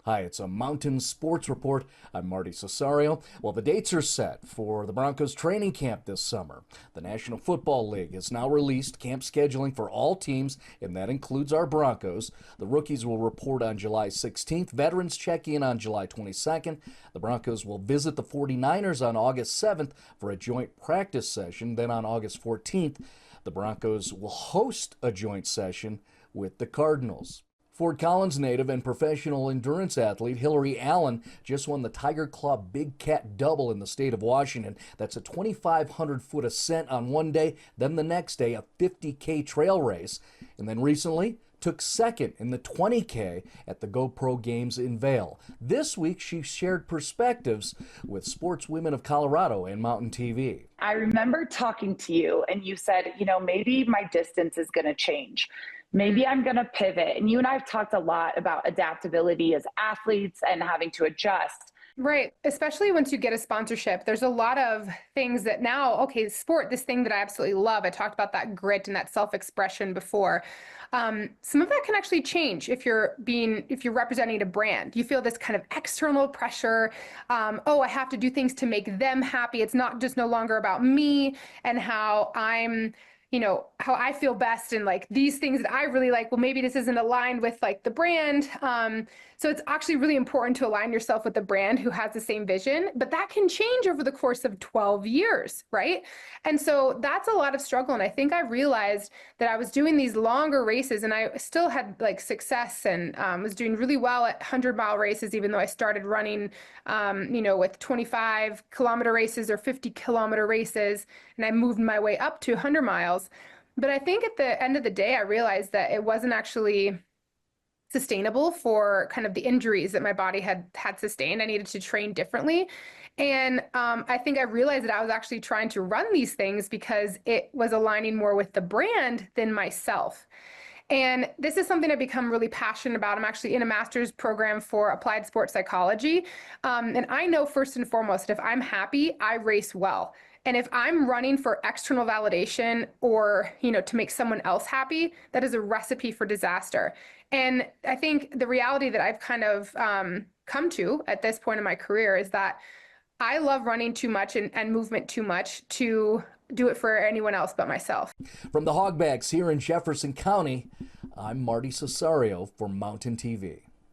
Hi, it's a Mountain Sports Report. I'm Marty Cesario. Well, the dates are set for the Broncos training camp this summer. The National Football League has now released camp scheduling for all teams, and that includes our Broncos. The rookies will report on July 16th. Veterans check in on July 22nd. The Broncos will visit the 49ers on August 7th for a joint practice session. Then on August 14th, the Broncos will host a joint session with the Cardinals. Fort Collins native and professional endurance athlete Hillary Allen just won the Tiger Claw Big Cat Double in the state of Washington. That's a 2,500-foot ascent on one day, then the next day a 50K trail race, and then recently took second in the 20K at the GoPro Games in Vail. This week, she shared perspectives with Sportswomen of Colorado and Mountain TV. I remember talking to you and you said, maybe my distance is going to change. Maybe I'm going to pivot. And you and I have talked a lot about adaptability as athletes and having to adjust. Right. Especially once you get a sponsorship, there's a lot of things that now, okay, sport, this thing that I absolutely love. I talked about that grit and that self-expression before. Some of that can actually change if you're representing a brand. You feel this kind of external pressure. I have to do things to make them happy. It's not just no longer about me and how how I feel best and like these things that I really like. Well, maybe this isn't aligned with like the brand. So it's actually really important to align yourself with the brand who has the same vision, but that can change over the course of 12 years, right? And so that's a lot of struggle. And I think I realized that I was doing these longer races and I still had like success and was doing really well at 100-mile races, even though I started running, with 25-kilometer races or 50-kilometer races, and I moved my way up to 100 miles. But I think at the end of the day, I realized that it wasn't actually sustainable for kind of the injuries that my body had sustained. I needed to train differently. And I think I realized that I was actually trying to run these things because it was aligning more with the brand than myself. And this is something I've become really passionate about. I'm actually in a master's program for applied sports psychology. And I know first and foremost, if I'm happy, I race well. And if I'm running for external validation or, to make someone else happy, that is a recipe for disaster. And I think the reality that I've kind of come to at this point in my career is that I love running too much and movement too much to do it for anyone else but myself. From the Hogbacks here in Jefferson County, I'm Marty Cesario for Mountain TV.